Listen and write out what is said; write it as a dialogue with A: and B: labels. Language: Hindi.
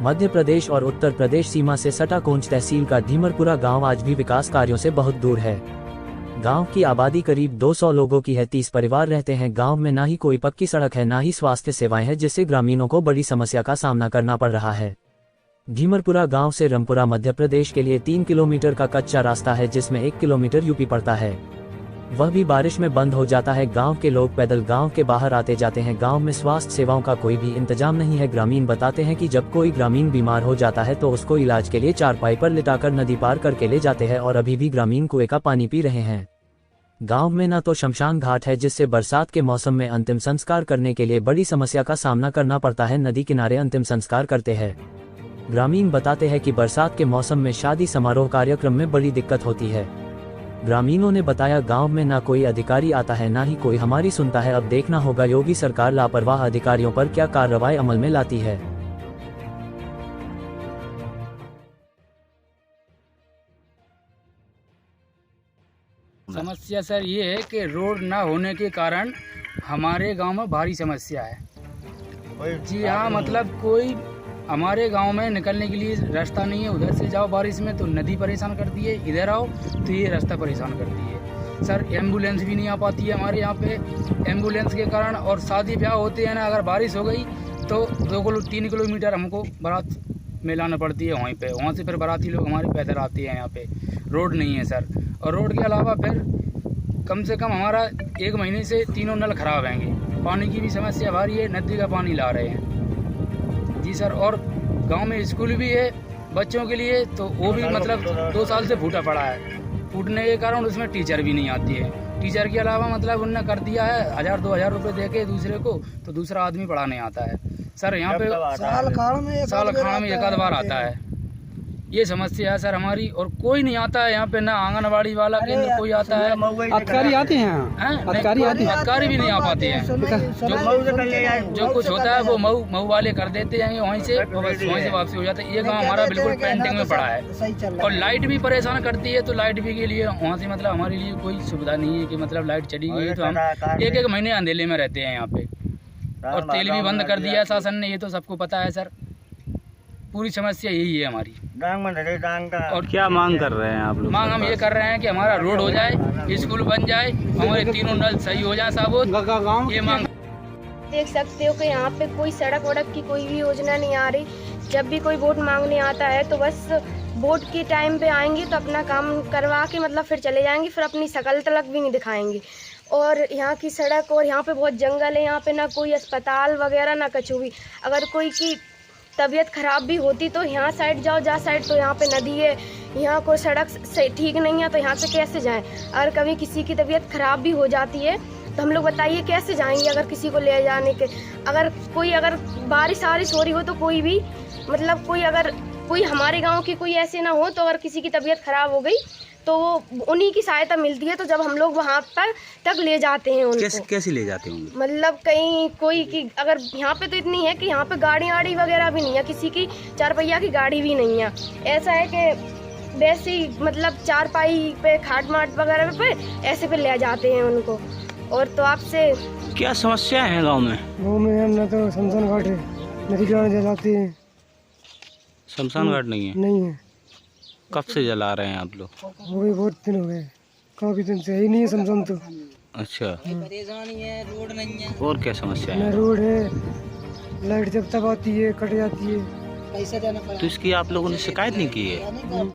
A: मध्य प्रदेश और उत्तर प्रदेश सीमा से सटा कोंच तहसील का धीमरपुरा गांव आज भी विकास कार्यों से बहुत दूर है। गांव की आबादी करीब 200 लोगों की है। 30 परिवार रहते हैं। गांव में ना ही कोई पक्की सड़क है, ना ही स्वास्थ्य सेवाएं हैं, जिससे ग्रामीणों को बड़ी समस्या का सामना करना पड़ रहा है। धीमरपुरा गांव से रामपुरा मध्य प्रदेश के लिए 3 किलोमीटर का कच्चा रास्ता है, जिसमें 1 किलोमीटर यूपी पड़ता है। वह भी बारिश में बंद हो जाता है। गांव के लोग पैदल गांव के बाहर आते जाते हैं। गांव में स्वास्थ्य सेवाओं का कोई भी इंतजाम नहीं है। ग्रामीण बताते हैं कि जब कोई ग्रामीण बीमार हो जाता है तो उसको इलाज के लिए चारपाई पर लिटाकर नदी पार करके ले जाते हैं और अभी भी ग्रामीण कुएं का पानी पी रहे हैं। गांव में न तो शमशान घाट है, जिससे बरसात के मौसम में अंतिम संस्कार करने के लिए बड़ी समस्या का सामना करना पड़ता है। नदी किनारे अंतिम संस्कार करते हैं। ग्रामीण बताते हैं कि बरसात के मौसम में शादी समारोह कार्यक्रम में बड़ी दिक्कत होती है। ग्रामीणों ने बताया, गांव में ना कोई अधिकारी आता है, ना ही कोई हमारी सुनता है। अब देखना होगा योगी सरकार लापरवाह अधिकारियों पर क्या कार्रवाई अमल में लाती है।
B: समस्या सर ये है कि रोड ना होने के कारण हमारे गांव में भारी समस्या है। जी हाँ, मतलब कोई हमारे गांव में निकलने के लिए रास्ता नहीं है। उधर से जाओ बारिश में तो नदी परेशान करती है, इधर आओ तो ये रास्ता परेशान करती है। सर एम्बुलेंस भी नहीं आ पाती है हमारे यहाँ पे। एम्बुलेंस के कारण और शादी ब्याह होते हैं ना, अगर बारिश हो गई तो 3 किलोमीटर हमको बारात में लाना पड़ती है वहाँ से फिर बाराती लोग हमारे पैदल आते हैं। यहाँ पे रोड नहीं है सर। और रोड के अलावा फिर कम से कम हमारा 1 महीने से 3 नल खराब हैंगे। पानी की भी समस्या भारी है, नदी का पानी ला रहे हैं जी सर। और गांव में स्कूल भी है बच्चों के लिए, तो वो भी मतलब 2 साल से फूटा पड़ा है। फूटने के कारण उसमें टीचर भी नहीं आती है। टीचर के अलावा मतलब उनने कर दिया है 1000-2000 रुपये दे के दूसरे को, तो दूसरा आदमी पढ़ाने आता है सर। यहाँ पे साल खाड़ में एक आध बार आता है। ये समस्या है सर हमारी। और कोई नहीं आता है यहाँ पे, ना आंगनबाड़ी वाला केंद्र कोई आता है।
C: अधिकारी आते हैं,
B: अधिकारी भी नहीं आ पाते हैं। जो कुछ होता है वो मऊ वाले कर देते हैं, वहीं से वापसी हो जाता है। ये गांव हमारा बिल्कुल पेंडिंग में पड़ा है। और लाइट भी परेशान करती है, तो लाइट भी के लिए वहाँ से मतलब हमारे लिए कोई सुविधा नहीं है कि मतलब लाइट चली गई तो हम 1-1 महीने अंधेले में रहते हैं यहाँ पे। और तेल भी बंद कर दिया है शासन ने, ये तो सबको पता है सर। पूरी समस्या यही है हमारी।
D: और क्या मांग कर रहे हैं आप लोग?
B: मांग हम ये कर रहे हैं कि हमारा रोड हो जाए, स्कूल बन जाए, हमारे 3 नल सही हो जाए साहब। ये मांग
E: देख सकते हो कि यहाँ पे कोई सड़क वड़क की कोई भी योजना नहीं आ रही। जब भी कोई वोट मांगने आता है तो बस वोट के टाइम पे आएंगे तो अपना काम करवा के मतलब फिर चले जाएंगे, फिर अपनी शकल तलक भी नहीं दिखाएंगे। और यहाँ की सड़क, और यहाँ पे बहुत जंगल है। यहाँ पे ना कोई अस्पताल वगैरह ना कछु भी। अगर कोई की तबीयत ख़राब भी होती तो यहाँ साइड जाओ, जा साइड तो यहाँ पे नदी है। यहाँ कोई सड़क से ठीक नहीं है तो यहाँ से कैसे जाएं। अगर कभी किसी की तबीयत ख़राब भी हो जाती है तो हम लोग बताइए कैसे जाएंगे। अगर किसी को ले जाने के, अगर बारिश हो रही हो तो कोई भी मतलब कोई हमारे गांव की कोई ऐसे ना हो, तो अगर किसी की तबीयत ख़राब हो गई तो वो उन्हीं की सहायता मिलती है। तो जब हम लोग वहाँ पर तक ले जाते हैं उनको।
D: कैसे ले जाते होंगे?
E: मतलब कहीं कोई की, अगर यहाँ पे तो इतनी है कि यहाँ पे गाड़ी वगैरह भी नहीं है, किसी की 4 पहिया की गाड़ी भी नहीं है। ऐसा है कि वैसे ही मतलब 4 पाई पे खाट माट वगैरह पे ऐसे पे ले जाते हैं उनको। और तो आपसे
D: क्या समस्या है गाँव में?
C: गाँव में न तो शमशान घाट है, नदी किनारे जलाते हैं।
D: शमशान घाट नहीं है?
C: नहीं है।
D: कब से जला रहे हैं आप लोग?
C: हो गए, बहुत दिन हो गए, काफी दिन से ही नहीं है शमशान तो।
D: अच्छा,
F: परेशानी है, रोड नहीं है।
D: और क्या समस्या है?
C: न रोड है, लाइट जब तब आती है कट जाती है।
F: पैसा देना पड़ा।
D: तो इसकी आप लोगों ने शिकायत नहीं की है?